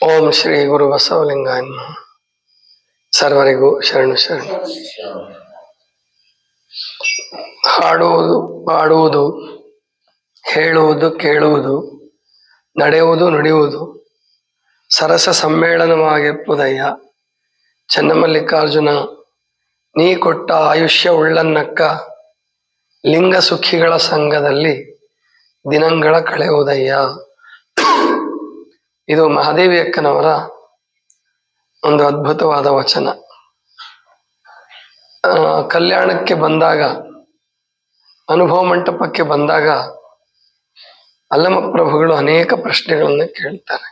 ಓಂ ಶ್ರೀ ಗುರು ಬಸವಲಿಂಗಾಯ ನಮಃ. ಸರ್ವರಿಗೂ ಶರಣು ಶರಣು. ಹಾಡುವುದು, ಪಾಡುವುದು, ಹೇಳುವುದು, ಕೇಳುವುದು, ನಡೆಯುವುದು, ನುಡಿಯುವುದು ಸರಸ ಸಮ್ಮೇಳನವಾಗಿಪ್ಪುದಯ್ಯ. ಚನ್ನಮಲ್ಲಿಕಾರ್ಜುನ ನೀ ಕೊಟ್ಟ ಆಯುಷ್ಯ ಉಳ್ಳನ್ನಕ್ಕ, ಲಿಂಗ ಸುಖಿಗಳ ಸಂಘದಲ್ಲಿ ದಿನಂಗಳ ಕಳೆಯುವುದಯ್ಯ. ಇದು ಮಹಾದೇವಿ ಅಕ್ಕನವರ ಒಂದು ಅದ್ಭುತವಾದ ವಚನ. ಕಲ್ಯಾಣಕ್ಕೆ ಬಂದಾಗ, ಅನುಭವ ಮಂಟಪಕ್ಕೆ ಬಂದಾಗ ಅಲ್ಲಮ ಪ್ರಭುಗಳು ಅನೇಕ ಪ್ರಶ್ನೆಗಳನ್ನು ಕೇಳ್ತಾರೆ.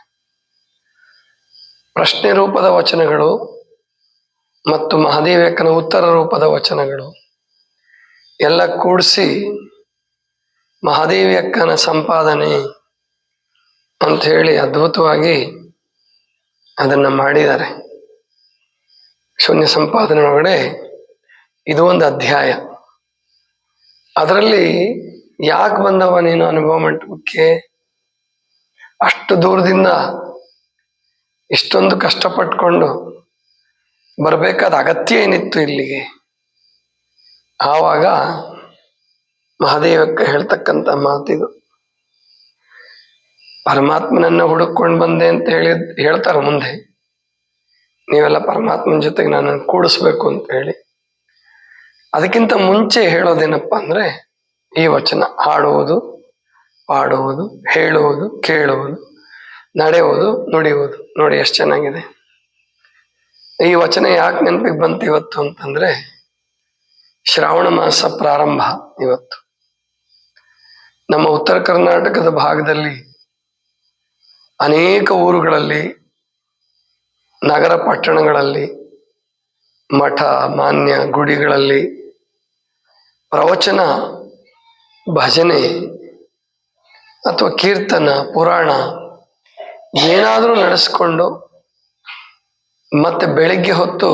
ಪ್ರಶ್ನೆ ರೂಪದ ವಚನಗಳು ಮತ್ತು ಮಹಾದೇವಿ ಅಕ್ಕನ ಉತ್ತರ ರೂಪದ ವಚನಗಳು ಎಲ್ಲ ಕೂಡಿಸಿ ಮಹಾದೇವಿ ಅಕ್ಕನ ಸಂಪಾದನೆ ಅಂತ ಹೇಳಿ ಅದ್ಭುತವಾಗಿ ಅದನ್ನ ಮಾಡಿದ್ದಾರೆ. ಶೂನ್ಯ ಸಂಪಾದನೆ ಒಳಗಡೆ ಇದು ಒಂದು ಅಧ್ಯಾಯ. ಅದರಲ್ಲಿ ಯಾಕೆ ಬಂದವ ನೀನು ಅನುಭವ ಮಂಟಪಕ್ಕೆ, ಅಷ್ಟು ದೂರದಿಂದ ಇಷ್ಟೊಂದು ಕಷ್ಟಪಟ್ಕೊಂಡು ಬರಬೇಕಾದ ಅಗತ್ಯ ಏನಿತ್ತು ಇಲ್ಲಿಗೆ? ಆವಾಗ ಮಹಾದೇವಕ್ಕ ಹೇಳ್ತಕ್ಕಂಥ ಮಾತಿದು. ಪರಮಾತ್ಮನನ್ನ ಹುಡುಕೊಂಡು ಬಂದೆ ಅಂತ ಹೇಳ್ತಾರ ಮುಂದೆ, ನೀವೆಲ್ಲ ಪರಮಾತ್ಮನ ಜೊತೆಗೆ ನನ್ನನ್ನು ಕೂಡಿಸ್ಬೇಕು ಅಂತ ಹೇಳಿ. ಅದಕ್ಕಿಂತ ಮುಂಚೆ ಹೇಳೋದೇನಪ್ಪ ಅಂದ್ರೆ ಈ ವಚನ: ಹಾಡುವುದು, ಪಾಡುವುದು, ಹೇಳುವುದು, ಕೇಳುವುದು, ನಡೆಯುವುದು, ನುಡಿಯುವುದು. ನೋಡಿ ಎಷ್ಟು ಚೆನ್ನಾಗಿದೆ. ಈ ವಚನ ಯಾಕೆ ನೆನಪಿಗೆ ಬಂತು ಇವತ್ತು ಅಂತಂದ್ರೆ, ಶ್ರಾವಣ ಮಾಸ ಪ್ರಾರಂಭ ಇವತ್ತು. ನಮ್ಮ ಉತ್ತರ ಕರ್ನಾಟಕದ ಭಾಗದಲ್ಲಿ ಅನೇಕ ಊರುಗಳಲ್ಲಿ, ನಗರ ಪಟ್ಟಣಗಳಲ್ಲಿ, ಮಠ ಮಾನ್ಯ ಗುಡಿಗಳಲ್ಲಿ ಪ್ರವಚನ, ಭಜನೆ ಅಥವಾ ಕೀರ್ತನ, ಪುರಾಣ ಏನಾದರೂ ನಡೆಸ್ಕೊಂಡು ಮತ್ತೆ ಬೆಳಿಗ್ಗೆ ಹೊತ್ತು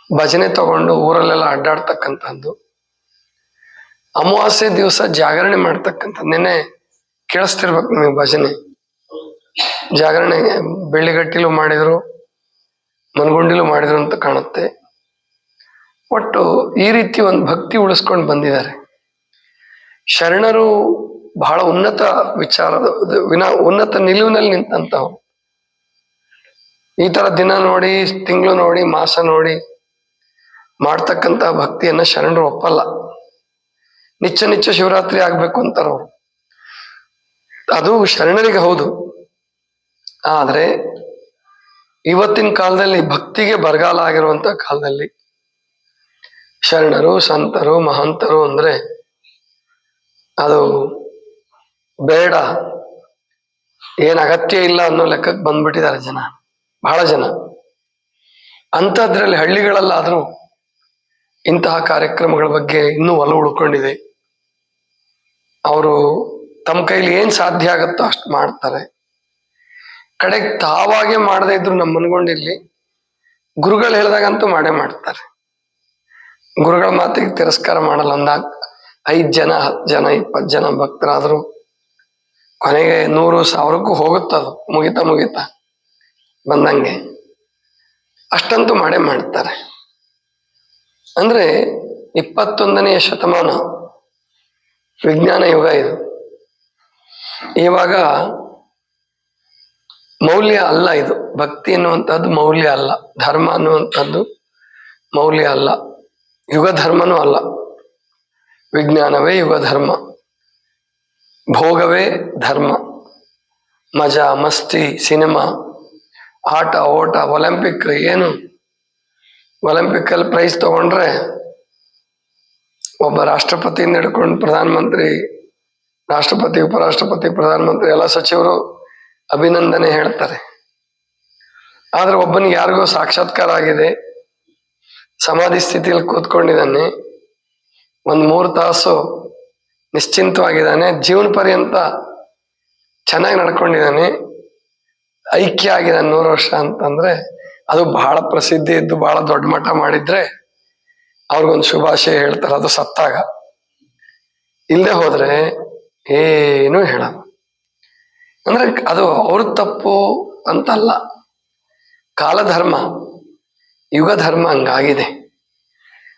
ಭಜನೆ ತಗೊಂಡು ಊರಲ್ಲೆಲ್ಲ ಅಡ್ಡಾಡ್ತಕ್ಕಂಥದ್ದು, ಅಮಾವಾಸ್ಯೆ ದಿವಸ ಜಾಗರಣೆ ಮಾಡ್ತಕ್ಕಂಥದ್ದು. ನೆನ್ನೆ ಕೇಳಿಸ್ತಿರ್ಬೇಕು ನಿಮಗೆ ಭಜನೆ. ಜಾಗರಣೆ ಬೆಳ್ಳಿಗಟ್ಟಿಲು ಮಾಡಿದ್ರು, ಮನಗುಂಡಿಲು ಮಾಡಿದ್ರು ಅಂತ ಕಾಣುತ್ತೆ. ಒಟ್ಟು ಈ ರೀತಿ ಒಂದು ಭಕ್ತಿ ಉಳಿಸ್ಕೊಂಡು ಬಂದಿದ್ದಾರೆ. ಶರಣರು ಬಹಳ ಉನ್ನತ ವಿಚಾರದ ಉನ್ನತ ನಿಲುವಿನಲ್ಲಿ ನಿಂತಂತವ್ರು. ಈ ತರ ದಿನ ನೋಡಿ, ತಿಂಗಳು ನೋಡಿ, ಮಾಸ ನೋಡಿ ಮಾಡ್ತಕ್ಕಂಥ ಭಕ್ತಿಯನ್ನ ಶರಣರು ಒಪ್ಪಲ್ಲ. ನಿತ್ಯ ಶಿವರಾತ್ರಿ ಆಗ್ಬೇಕು ಅಂತಾರವ್ರು. ಅದು ಶರಣರಿಗೆ ಹೌದು. ಆದ್ರೆ ಇವತ್ತಿನ ಕಾಲದಲ್ಲಿ, ಭಕ್ತಿಗೆ ಬರಗಾಲ ಆಗಿರುವಂತ ಕಾಲದಲ್ಲಿ, ಶರಣರು, ಸಂತರು, ಮಹಂತರು ಅಂದ್ರೆ ಅದು ಬೇಡ, ಏನ್ ಅಗತ್ಯ ಇಲ್ಲ ಅನ್ನೋ ಲೆಕ್ಕಕ್ಕೆ ಬಂದ್ಬಿಟ್ಟಿದ್ದಾರೆ ಜನ, ಬಹಳ ಜನ. ಅಂಥದ್ರಲ್ಲಿ ಹಳ್ಳಿಗಳಲ್ಲಾದ್ರೂ ಇಂತಹ ಕಾರ್ಯಕ್ರಮಗಳ ಬಗ್ಗೆ ಇನ್ನೂ ಒಲವು ಉಳ್ಕೊಂಡಿದೆ. ಅವರು ತಮ್ಮ ಕೈಲಿ ಏನ್ ಸಾಧ್ಯ ಆಗುತ್ತೋ ಅಷ್ಟು ಮಾಡ್ತಾರೆ. ಕಡೆಗೆ ತಾವಾಗೆ ಮಾಡದೇ ಇದ್ರು ನಮ್ಮ ಮನಗೊಂಡಿರ್ಲಿ, ಗುರುಗಳು ಹೇಳಿದಾಗಂತೂ ಮಾಡೇ ಮಾಡ್ತಾರೆ. ಗುರುಗಳ ಮಾತಿಗೆ ತಿರಸ್ಕಾರ ಮಾಡಲ್ಲ. ಅಂದಾಗ 5 ಜನ, 10 ಜನ, 20 ಜನ ಭಕ್ತರಾದ್ರು ಕೊನೆಗೆ 100,000ಕ್ಕೂ ಹೋಗುತ್ತದು, ಮುಗಿತಾ ಬಂದಂಗೆ. ಅಷ್ಟಂತೂ ಮಾಡೇ ಮಾಡ್ತಾರೆ. ಅಂದ್ರೆ 21ನೇ ಶತಮಾನ, ವಿಜ್ಞಾನ ಯುಗ ಇದು. ಇವಾಗ ಮೌಲ್ಯ ಅಲ್ಲ ಇದು. ಭಕ್ತಿ ಅನ್ನುವಂಥದ್ದು ಮೌಲ್ಯ ಅಲ್ಲ, ಧರ್ಮ ಅನ್ನುವಂಥದ್ದು ಮೌಲ್ಯ ಅಲ್ಲ, ಯುಗ ಧರ್ಮನೂ ಅಲ್ಲ. ವಿಜ್ಞಾನವೇ ಯುಗ ಧರ್ಮ, ಭೋಗವೇ ಧರ್ಮ. ಮಜಾ, ಮಸ್ತಿ, ಸಿನಿಮಾ, ಆಟ ಓಟ, ಒಲಿಂಪಿಕ್. ಏನು ಒಲಿಂಪಿಕ್ ಅಲ್ಲಿ ಪ್ರೈಸ್ ತಗೊಂಡ್ರೆ ಒಬ್ಬ ರಾಷ್ಟ್ರಪತಿಯಿಂದ ಹಿಡ್ಕೊಂಡು ಪ್ರಧಾನಮಂತ್ರಿ, ರಾಷ್ಟ್ರಪತಿ, ಉಪರಾಷ್ಟ್ರಪತಿ, ಪ್ರಧಾನಮಂತ್ರಿ ಎಲ್ಲ ಸಚಿವರು ಅಭಿನಂದನೆ ಹೇಳ್ತಾರೆ. ಆದ್ರೆ ಒಬ್ಬನಿಗೆ ಯಾರಿಗೋ ಸಾಕ್ಷಾತ್ಕಾರ ಆಗಿದೆ, ಸಮಾಧಿ ಸ್ಥಿತಿಯಲ್ಲಿ ಕೂತ್ಕೊಂಡಿದ್ದಾನೆ, 1-3 ತಾಸು ನಿಶ್ಚಿಂತವಾಗಿದ್ದಾನೆ, ಜೀವನ ಪರ್ಯಂತ ಚೆನ್ನಾಗಿ ನಡ್ಕೊಂಡಿದ್ದಾನೆ, ಐಕ್ಯ ಆಗಿದ್ದಾನೆ 100 ವರ್ಷ ಅಂತಂದ್ರೆ ಅದು ಬಹಳ ಪ್ರಸಿದ್ಧಿ ಇದ್ದು ಬಹಳ ದೊಡ್ಡ ಮಠ ಮಾಡಿದ್ರೆ ಅವ್ರಿಗೊಂದು ಶುಭಾಶಯ ಹೇಳ್ತಾರೆ. ಅದು ಸತ್ತಾಗ. ಇಲ್ಲದೆ ಹೋದ್ರೆ ಏನು ಹೇಳಲ್ಲ. ಅಂದ್ರೆ ಅದು ಅವ್ರ ತಪ್ಪು ಅಂತಲ್ಲ. ಕಾಲಧರ್ಮ, ಯುಗ ಧರ್ಮ ಹಂಗಾಗಿದೆ.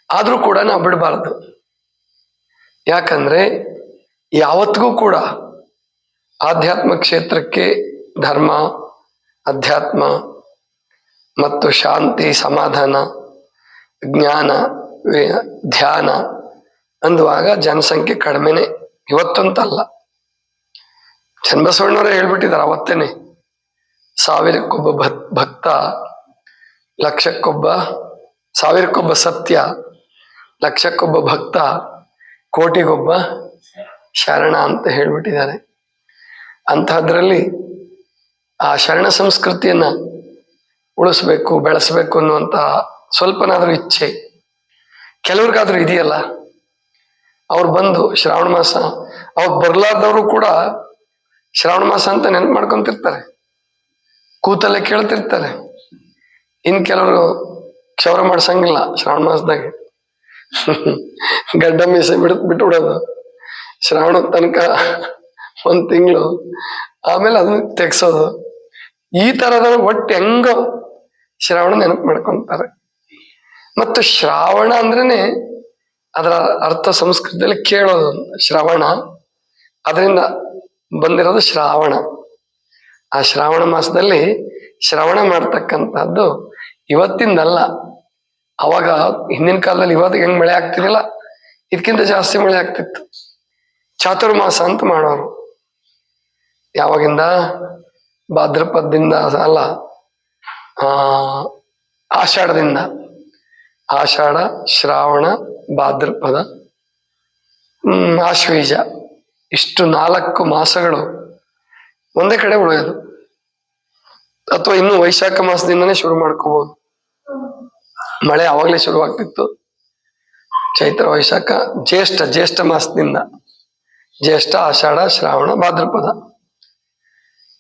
ಆದರೂ ಕೂಡ ನಾವು ಬಿಡಬಾರ್ದು. ಯಾಕಂದ್ರೆ ಯಾವತ್ತಿಗೂ ಕೂಡ ಆಧ್ಯಾತ್ಮ ಕ್ಷೇತ್ರಕ್ಕೆ ಧರ್ಮ, ಅಧ್ಯಾತ್ಮ ಮತ್ತು ಶಾಂತಿ, ಸಮಾಧಾನ, ಜ್ಞಾನ, ಧ್ಯಾನ ಅಂದುವಾಗ ಜನಸಂಖ್ಯೆ ಕಡಿಮೆನೆ. ಇವತ್ತಂತಲ್ಲ, ಚನ್ನಬಸವಣ್ಣವರೇ ಹೇಳ್ಬಿಟ್ಟಿದ್ದಾರೆ ಅವತ್ತೇನೆ, 1000ಕ್ಕೊಬ್ಬ ಭಕ್ತ, ಲಕ್ಷಕ್ಕೊಬ್ಬ, 1000ಕ್ಕೊಬ್ಬ ಸತ್ಯ, ಲಕ್ಷಕ್ಕೊಬ್ಬ ಭಕ್ತ, ಕೋಟಿಗೊಬ್ಬ ಶರಣ ಅಂತ ಹೇಳ್ಬಿಟ್ಟಿದ್ದಾರೆ. ಅಂತಹದ್ರಲ್ಲಿ ಆ ಶರಣ ಸಂಸ್ಕೃತಿಯನ್ನ ಉಳಿಸ್ಬೇಕು, ಬೆಳೆಸ್ಬೇಕು ಅನ್ನುವಂತ ಸ್ವಲ್ಪನಾದ್ರೂ ಇಚ್ಛೆ ಕೆಲವ್ರಿಗಾದ್ರೂ ಇದೆಯಲ್ಲ. ಅವ್ರು ಬಂದು ಶ್ರಾವಣ ಮಾಸ, ಅವಾಗ ಬರ್ಲಾರ್ದವರು ಕೂಡ ಶ್ರಾವಣ ಮಾಸ ಅಂತ ನೆನಪು ಮಾಡ್ಕೊಂತಿರ್ತಾರೆ, ಕೂತಲ್ಲೇ ಕೇಳ್ತಿರ್ತಾರೆ. ಇನ್ ಕೆಲವರು ಕ್ಷೌರ ಮಾಡ್ಸಂಗಿಲ್ಲ ಶ್ರಾವಣ ಮಾಸದಾಗ, ಗಡ್ಡ ಮೀಸೆ ಬಿಟ್ಬಿಡೋದು ಶ್ರಾವಣ ತನಕ 1 ತಿಂಗಳು, ಆಮೇಲೆ ಅದನ್ನ ತೆಗ್ಸೋದು. ಈ ತರದ ಒಟ್ಟು ಹೆಂಗೋ ಶ್ರಾವಣ ನೆನಪು ಮಾಡ್ಕೊಂತಾರೆ. ಮತ್ತು ಶ್ರಾವಣ ಅಂದ್ರೇನೆ ಅದರ ಅರ್ಥ ಸಂಸ್ಕೃತದಲ್ಲಿ ಕೇಳೋದು, ಶ್ರವಣ, ಅದರಿಂದ ಬಂದಿರೋದು ಶ್ರಾವಣ. ಆ ಶ್ರಾವಣ ಮಾಸದಲ್ಲಿ ಶ್ರವಣ ಮಾಡ್ತಕ್ಕಂಥದ್ದು ಇವತ್ತಿಂದಲ್ಲ. ಅವಾಗ ಹಿಂದಿನ ಕಾಲದಲ್ಲಿ ಇವತ್ತಿಗೆ ಹೆಂಗ್ ಮಳೆ ಆಗ್ತಿದಿಲ್ಲ, ಇದಕ್ಕಿಂತ ಜಾಸ್ತಿ ಮಳೆ ಆಗ್ತಿತ್ತು. ಚಾತುರ್ಮಾಸ ಅಂತ ಮಾಡೋರು. ಯಾವಾಗಿಂದ? ಭಾದ್ರಪದದಿಂದ ಅಲ್ಲ, ಆಷಾಢದಿಂದ. ಆಷಾಢ, ಶ್ರಾವಣ, ಭಾದ್ರಪದ, ಆಶ್ವೀಜ, ಇಷ್ಟು 4 ಮಾಸಗಳು ಒಂದೇ ಕಡೆ ಉಳಿಯೋದು. ಅಥವಾ ಇನ್ನು ವೈಶಾಖ ಮಾಸದಿಂದನೇ ಶುರು ಮಾಡ್ಕೋಬಹುದು. ಮಳೆ ಅವಾಗಲೇ ಶುರುವಾಗ್ತಿತ್ತು. ಚೈತ್ರ, ವೈಶಾಖ, ಜ್ಯೇಷ್ಠ ಮಾಸದಿಂದ, ಜ್ಯೇಷ್ಠ, ಆಷಾಢ, ಶ್ರಾವಣ, ಭಾದ್ರಪದ.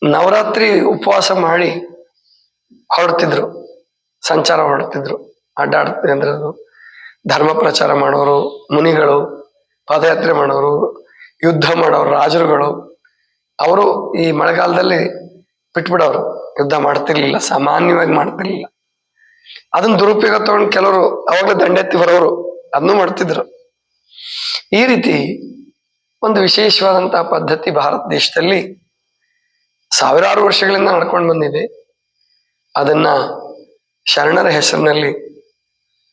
ನವರಾತ್ರಿ ಉಪವಾಸ ಮಾಡಿ ಹೊರಡ್ತಿದ್ರು, ಸಂಚಾರ ಹೊರಡ್ತಿದ್ರು, ಅಡ್ಡಾಡ್ತಿದ್ರು. ಅಂದ್ರೆ ಧರ್ಮ ಪ್ರಚಾರ ಮಾಡೋರು, ಮುನಿಗಳು, ಪಾದಯಾತ್ರೆ ಮಾಡೋರು, ಯುದ್ಧ ಮಾಡೋರು, ರಾಜರುಗಳು, ಅವರು ಈ ಮಳೆಗಾಲದಲ್ಲಿ ಬಿಟ್ಬಿಡೋರು, ಯುದ್ಧ ಮಾಡ್ತಿರ್ಲಿಲ್ಲ, ಸಾಮಾನ್ಯವಾಗಿ ಮಾಡ್ತಿರ್ಲಿಲ್ಲ. ಅದನ್ನ ದುರುಪಯೋಗ ತಗೊಂಡು ಕೆಲವರು ಅವಾಗಲೇ ದಂಡೆತ್ತಿ ಬರೋರು ಅದನ್ನು ಮಾಡ್ತಿದ್ರು. ಈ ರೀತಿ ಒಂದು ವಿಶೇಷವಾದಂತಹ ಪದ್ಧತಿ ಭಾರತ ದೇಶದಲ್ಲಿ ಸಾವಿರಾರು ವರ್ಷಗಳಿಂದ ನಡ್ಕೊಂಡು ಬಂದಿದೆ. ಅದನ್ನ ಶರಣರ ಹೆಸರಿನಲ್ಲಿ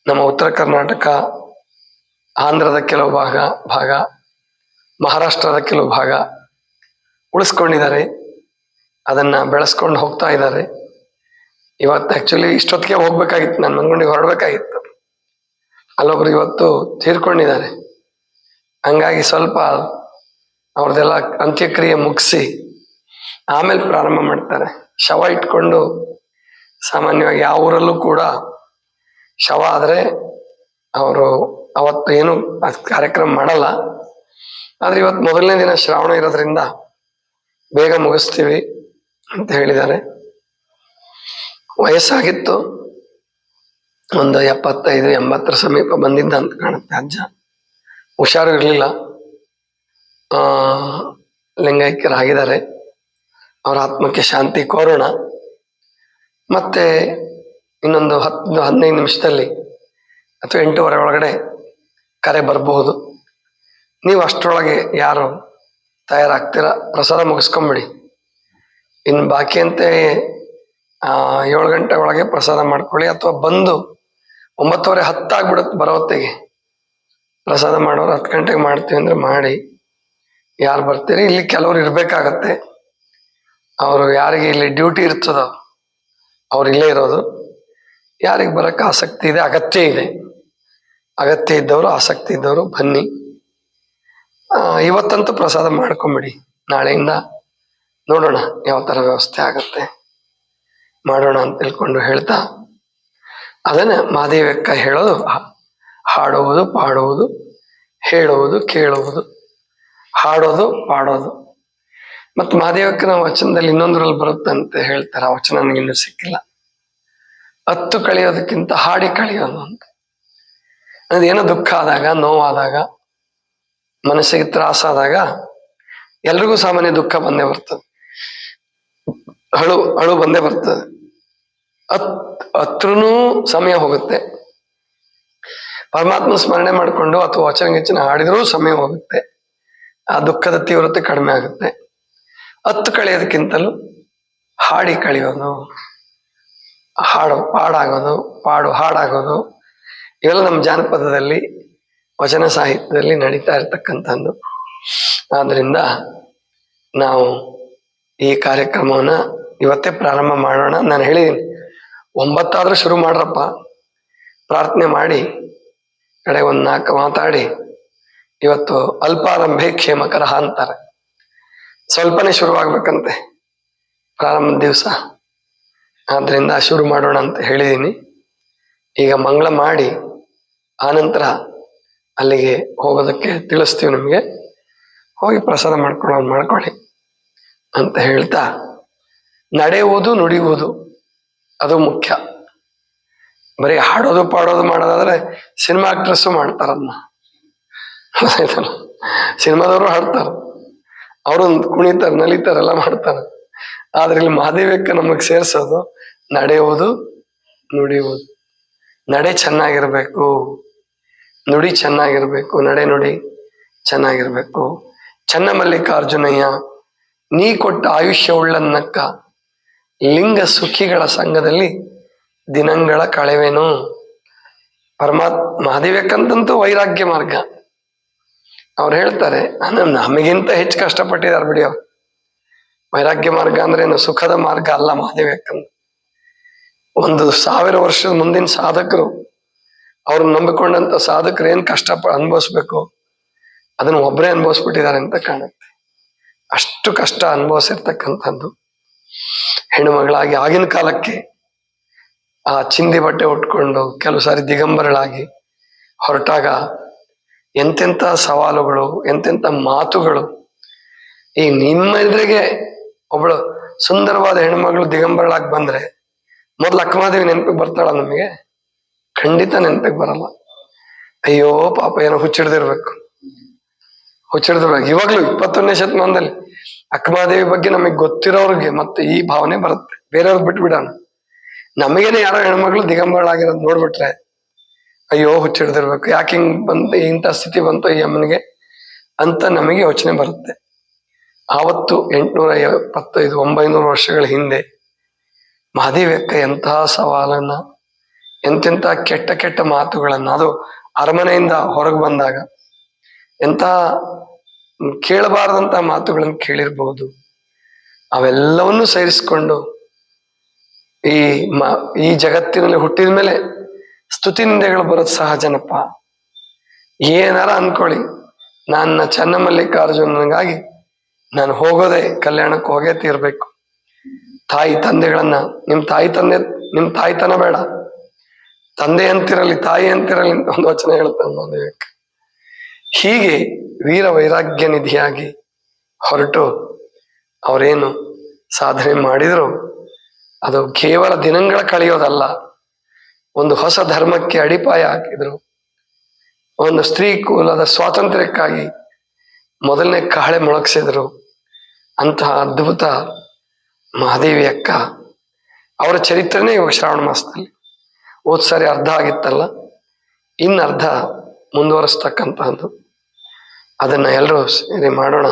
ನಮ್ಮ ಉತ್ತರ ಕರ್ನಾಟಕ, ಆಂಧ್ರದ ಕೆಲವು ಭಾಗ, ಮಹಾರಾಷ್ಟ್ರದ ಕೆಲವು ಭಾಗ ಉಳಿಸ್ಕೊಂಡಿದ್ದಾರೆ. ಅದನ್ನ ಬೆಳೆಸ್ಕೊಂಡು ಹೋಗ್ತಾ ಇದ್ದಾರೆ. ಇವತ್ತು ಆಕ್ಚುಲಿ ಇಷ್ಟೊತ್ತಿಗೆ ಹೋಗ್ಬೇಕಾಗಿತ್ತು, ನಾನು ಮಂದ್ಗೊಂಡಿಗೆ ಹೊರಡ್ಬೇಕಾಗಿತ್ತು. ಅಲ್ಲೊಬ್ರು ಇವತ್ತು ತೀರ್ಕೊಂಡಿದ್ದಾರೆ. ಹಂಗಾಗಿ ಸ್ವಲ್ಪ ಅವ್ರದ್ದೆಲ್ಲ ಅಂತ್ಯಕ್ರಿಯೆ ಮುಗಿಸಿ ಆಮೇಲೆ ಪ್ರಾರಂಭ ಮಾಡ್ತಾರೆ. ಶವ ಇಟ್ಕೊಂಡು ಸಾಮಾನ್ಯವಾಗಿ ಯಾವ ಊರಲ್ಲೂ ಕೂಡ ಶವ ಆದ್ರೆ ಅವರು ಅವತ್ತು ಏನು ಕಾರ್ಯಕ್ರಮ ಮಾಡಲ್ಲ. ಆದ್ರೆ ಇವತ್ತು ಮೊದಲನೇ ದಿನ ಶ್ರಾವಣ ಇರೋದ್ರಿಂದ ಬೇಗ ಮುಗಿಸ್ತೀವಿ ಅಂತ ಹೇಳಿದ್ದಾರೆ. ವಯಸ್ಸಾಗಿತ್ತು, ಒಂದು 75-80 ಸಮೀಪ ಬಂದಿದ್ದ ಅಂತ ಕಾಣುತ್ತೆ ಅಜ್ಜ. ಹುಷಾರು ಇರಲಿಲ್ಲ, ಲಿಂಗೈಕ್ಯರಾಗಿದ್ದಾರೆ. ಅವರ ಆತ್ಮಕ್ಕೆ ಶಾಂತಿ ಕೋರೋಣ. ಮತ್ತೆ ಇನ್ನೊಂದು 10-15 ನಿಮಿಷದಲ್ಲಿ ಅಥವಾ 8:15 ಒಳಗಡೆ ಕರೆ ಬರಬಹುದು. ನೀವು ಅಷ್ಟರೊಳಗೆ ಯಾರು ತಯಾರಾಗ್ತೀರಾ ಪ್ರಸಾದ ಮುಗಿಸ್ಕೊಂಬಿಡಿ. ಇನ್ನು ಬಾಕಿ ಅಂತೆ 7 ಗಂಟೆ ಒಳಗೆ ಪ್ರಸಾದ ಮಾಡ್ಕೊಳ್ಳಿ. ಅಥವಾ ಬಂದು 9:30, 10 ಆಗ್ಬಿಡುತ್ತೆ ಬರೋ ಹೊತ್ತಿಗೆ. ಪ್ರಸಾದ ಮಾಡೋರು 10 ಗಂಟೆಗೆ ಮಾಡ್ತೀವಿ ಅಂದ್ರೆ ಮಾಡಿ. ಯಾರು ಬರ್ತೀರಿ? ಇಲ್ಲಿ ಕೆಲವ್ರು ಇರ್ಬೇಕಾಗತ್ತೆ. ಅವರು ಯಾರಿಗೆ ಇಲ್ಲಿ ಡ್ಯೂಟಿ ಇರ್ತದೋ ಅವ್ರು ಇಲ್ಲೇ ಇರೋದು. ಯಾರಿಗೆ ಬರಕ್ಕೆ ಆಸಕ್ತಿ ಇದೆ, ಅಗತ್ಯ ಇದ್ದವರು, ಆಸಕ್ತಿ ಇದ್ದವರು ಬನ್ನಿ. ಇವತ್ತಂತೂ ಪ್ರಸಾದ ಮಾಡ್ಕೊಂಬಿಡಿ. ನಾಳೆಯಿಂದ ನೋಡೋಣ ಯಾವ ಥರ ವ್ಯವಸ್ಥೆ ಆಗತ್ತೆ, ಮಾಡೋಣ ಅಂತ ತಿಳ್ಕೊಂಡು ಹೇಳ್ತಾ, ಅದನ್ನ ಮಹಾದೇವಕ್ಕ ಹೇಳೋದು ಹಾಡುವುದು, ಪಾಡುವುದು, ಹೇಳುವುದು, ಕೇಳುವುದು, ಹಾಡೋದು, ಪಾಡೋದು. ಮತ್ತು ಮಹಾದೇವಕ್ಕನ ವಚನದಲ್ಲಿ ಇನ್ನೊಂದರಲ್ಲಿ ಬರುತ್ತಂತೆ ಹೇಳ್ತಾರೆ. ಆ ವಚನ ನನಗಿನ್ನೂ ಸಿಕ್ಕಿಲ್ಲ. 10 ಕಳೆಯೋದಕ್ಕಿಂತ ಹಾಡಿ ಕಳೆಯೋದು ಅಂತ. ಅದೇನೋ ದುಃಖ ಆದಾಗ, ನೋವಾದಾಗ, ಮನಸ್ಸಿಗೆ ತ್ರಾಸಾದಾಗ ಎಲ್ರಿಗೂ ಸಾಮಾನ್ಯ ದುಃಖ ಬಂದೇ ಬರ್ತದೆ. ಅಳು ಅಳು ಬಂದೇ ಬರ್ತದೆ. ಹತ್ರನೂ ಸಮಯ ಹೋಗುತ್ತೆ, ಪರಮಾತ್ಮ ಸ್ಮರಣೆ ಮಾಡಿಕೊಂಡು ಅಥವಾ ವಚನ ಗಿಚನ ಹಾಡಿದ್ರೂ ಸಮಯ ಹೋಗುತ್ತೆ, ಆ ದುಃಖದ ತೀವ್ರತೆ ಕಡಿಮೆ ಆಗುತ್ತೆ. ಹತ್ತು ಕಳೆಯೋದಕ್ಕಿಂತಲೂ ಹಾಡಿ ಕಳೆಯೋದು, ಪಾಡಾಗೋದು, ಹಾಡಾಗೋದು ಇವೆಲ್ಲ ನಮ್ಮ ಜಾನಪದದಲ್ಲಿ ವಚನ ಸಾಹಿತ್ಯದಲ್ಲಿ ನಡೀತಾ ಇರ್ತಕ್ಕಂಥದ್ದು. ಆದ್ರಿಂದ ನಾವು ಈ ಕಾರ್ಯಕ್ರಮವನ್ನ ಇವತ್ತೇ ಪ್ರಾರಂಭ ಮಾಡೋಣ. ನಾನು ಹೇಳಿದ್ದೀನಿ 9 ಶುರು ಮಾಡ್ರಪ್ಪ, ಪ್ರಾರ್ಥನೆ ಮಾಡಿ ಕಡೆ 1-4 ಮಾತಾಡಿ. ಇವತ್ತು ಅಲ್ಪಾರಂಭೆ ಕ್ಷೇಮಕರ ಅಂತಾರೆ, ಸ್ವಲ್ಪನೇ ಶುರುವಾಗ್ಬೇಕಂತೆ ಪ್ರಾರಂಭದ ದಿವಸ. ಆದ್ರಿಂದ ಶುರು ಮಾಡೋಣ ಅಂತ ಹೇಳಿದ್ದೀನಿ. ಈಗ ಮಂಗಳ ಮಾಡಿ ಆನಂತರ ಅಲ್ಲಿಗೆ ಹೋಗೋದಕ್ಕೆ ತಿಳಿಸ್ತೀವಿ ನಿಮಗೆ, ಹೋಗಿ ಪ್ರಸಾದ ಮಾಡ್ಕೊಳ್ಳಿ ಅಂತ ಹೇಳ್ತಾ, ನಡೆಯುವುದು ನುಡಿಯುವುದು ಅದು ಮುಖ್ಯ. ಬರೀ ಹಾಡೋದು ಪಾಡೋದು ಮಾಡೋದಾದ್ರೆ ಸಿನಿಮಾ ಆಕ್ಟ್ರೆಸ್ಸು ಮಾಡ್ತಾರ ಅದನ್ನ, ಸಿನಿಮಾದವರು ಹಾಡ್ತಾರೆ, ಅವರು ಕುಣಿತಾರೆ, ನಲಿತಾರೆ, ಎಲ್ಲ ಮಾಡ್ತಾರೆ. ಆದ್ರೆ ಇಲ್ಲಿ ಮಹಾದೇವಕ್ಕೆ ನಮಗ್ ಸೇರ್ಸೋದು ನಡೆಯುವುದು ನುಡಿಯುವುದು. ನಡೆ ಚೆನ್ನಾಗಿರ್ಬೇಕು, ನುಡಿ ಚೆನ್ನಾಗಿರ್ಬೇಕು, ನಡೆ ನುಡಿ ಚೆನ್ನಾಗಿರ್ಬೇಕು. ಚನ್ನಮಲ್ಲಿಕಾರ್ಜುನಯ್ಯ ನೀ ಕೊಟ್ಟ ಆಯುಷ್ಯ ಉಳ್ಳನ್ನಕ್ಕ, ಲಿಂಗ ಸುಖಿಗಳ ಸಂಘದಲ್ಲಿ ದಿನಗಳ ಕಳೆವೇನು. ಮಹಾದೇವಕ್ಕಂತಂತೂ ವೈರಾಗ್ಯ ಮಾರ್ಗ. ಅವ್ರು ಹೇಳ್ತಾರೆ, ನಮಗಿಂತ ಹೆಚ್ಚು ಕಷ್ಟಪಟ್ಟಿದ್ದಾರೆ ಬಿಡಿ ಅವ್ರು. ವೈರಾಗ್ಯ ಮಾರ್ಗ ಅಂದ್ರೆ ಏನು ಸುಖದ ಮಾರ್ಗ ಅಲ್ಲ. ಮಹಾದೇವಕ್ಕಂತ 1000 ವರ್ಷದ ಮುಂದಿನ ಸಾಧಕರು, ಅವ್ರನ್ನ ನಂಬಿಕೊಂಡಂತ ಸಾಧಕರು ಏನ್ ಕಷ್ಟ ಅನುಭವಿಸ್ಬೇಕು ಅದನ್ನ ಒಬ್ಬರೇ ಅನುಭವಿಸ್ಬಿಟ್ಟಿದ್ದಾರೆ ಅಂತ ಕಾಣುತ್ತೆ. ಅಷ್ಟು ಕಷ್ಟ ಅನುಭವಿಸಿರ್ತಕ್ಕಂಥದ್ದು. ಹೆಣ್ಣು ಮಗಳಾಗಿ ಆಗಿನ ಕಾಲಕ್ಕೆ ಆ ಚಿಂದಿ ಬಟ್ಟೆ ಉಟ್ಕೊಂಡು ಕೆಲವು ಸಾರಿ ದಿಗಂಬರಳಾಗಿ ಹೊರಟಾಗ ಎಂತೆಂಥ ಸವಾಲುಗಳು, ಎಂತೆಂಥ ಮಾತುಗಳು. ಈ ನಿಮ್ಮ ಎದುರಿಗೆ ಒಬ್ಬಳು ಸುಂದರವಾದ ಹೆಣ್ಮಗಳು ದಿಗಂಬರಳಾಗಿ ಬಂದ್ರೆ ಮೊದ್ಲು ಅಕ್ಕಮಹಾದೇವಿ ನೆನಪಿಗೆ ಬರ್ತಾಳ ನಮಗೆ? ಖಂಡಿತ ನೆನಪಿಗೆ ಬರಲ್ಲ. ಅಯ್ಯೋ ಪಾಪ ಏನೋ ಹುಚ್ಚಿಡ್ದಿರ್ಬೇಕು. ಇವಾಗ್ಲೂ 21ನೇ ಶತಮಾನದಲ್ಲಿ ಅಕ್ಕಮಹಾದೇವಿ ಬಗ್ಗೆ ನಮಗೆ ಗೊತ್ತಿರೋರ್ಗೆ ಮತ್ತೆ ಈ ಭಾವನೆ ಬರುತ್ತೆ. ಬೇರೆಯವ್ರಿಗೆ ಬಿಟ್ಬಿಡೋಣ. ನಮಗೇನೆ ಯಾರೋ ಹೆಣ್ಮಕ್ಳು ದಿಗಂಬರಳಾಗಿರೋದು ನೋಡ್ಬಿಟ್ರೆ ಅಯ್ಯೋ ಹುಚ್ಚಿಡ್ದಿರ್ಬೇಕು, ಯಾಕೆ ಹಿಂಗ್ ಬಂತು, ಇಂಥ ಸ್ಥಿತಿ ಬಂತು ಈ ಅಮ್ಮನಿಗೆ ಅಂತ ನಮಗೆ ಯೋಚನೆ ಬರುತ್ತೆ. ಆವತ್ತು 875-900 ವರ್ಷಗಳ ಹಿಂದೆ ಮಹಾದೇವಕ್ಕ ಎಂತಹ ಸವಾಲನ್ನ, ಎಂತೆಂಥ ಕೆಟ್ಟ ಕೆಟ್ಟ ಮಾತುಗಳನ್ನ, ಅದು ಅರಮನೆಯಿಂದ ಹೊರಗೆ ಬಂದಾಗ ಎಂಥ ಕೇಳಬಾರದಂತ ಮಾತುಗಳನ್ನು ಕೇಳಿರ್ಬಹುದು. ಅವೆಲ್ಲವನ್ನೂ ಸೇರಿಸ್ಕೊಂಡು ಈ ಜಗತ್ತಿನಲ್ಲಿ ಹುಟ್ಟಿದ ಮೇಲೆ ಸ್ತುತಿ ನಿಂದೆಗಳು ಬರೋದು ಸಹಜನಪ್ಪ. ಏನಾರ ಅನ್ಕೊಳ್ಳಿ, ನನ್ನ ಚನ್ನಮಲ್ಲಿಕಾರ್ಜುನನಿಗಾಗಿ ನಾನು ಹೋಗೋದೇ ಕಲ್ಯಾಣಕ್ಕೆ ಹೋಗೇ ತೀರ್ಬೇಕು. ತಾಯಿ ತಂದೆಗಳನ್ನ, ನಿಮ್ ತಾಯ್ತನ ಬೇಡ, ತಂದೆ ಅಂತಿರಲಿ ತಾಯಿ ಅಂತಿರಲಿ ಅಂತ ಒಂದು ವಚನ ಹೇಳ್ತಾನೆ ಮಹಾದೇವಕ್ಕೆ. ಹೀಗೆ ವೀರ ವೈರಾಗ್ಯ ನಿಧಿಯಾಗಿ ಹೊರಟು ಅವರೇನು ಸಾಧನೆ ಮಾಡಿದ್ರು ಅದು ಕೇವಲ ದಿನಗಳ ಕಳೆಯೋದಲ್ಲ, ಒಂದು ಹೊಸ ಧರ್ಮಕ್ಕೆ ಅಡಿಪಾಯ ಹಾಕಿದ್ರು. ಒಂದು ಸ್ತ್ರೀ ಕುಲದ ಸ್ವಾತಂತ್ರ್ಯಕ್ಕಾಗಿ ಮೊದಲನೇ ಕಹಳೆ ಮೊಳಗಿಸಿದ್ರು. ಅಂತಹ ಅದ್ಭುತ ಮಹಾದೇವಿ ಅಕ್ಕ. ಅವರ ಚರಿತ್ರೆನೇ ಇವಾಗ ಶ್ರಾವಣ ಮಾಸದಲ್ಲಿ ಸಾರಿ ಅರ್ಧ ಆಗಿತ್ತಲ್ಲ, ಇನ್ನರ್ಧ ಮುಂದುವರಿಸ್ತಕ್ಕಂತಹದ್ದು. ಅದನ್ನ ಎಲ್ಲರೂ ಸೇರಿ ಮಾಡೋಣ.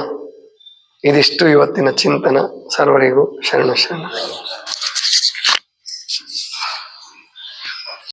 ಇದಿಷ್ಟು ಇವತ್ತಿನ ಚಿಂತನ. ಸರ್ವರಿಗೂ ಶರಣ ಶರಣ.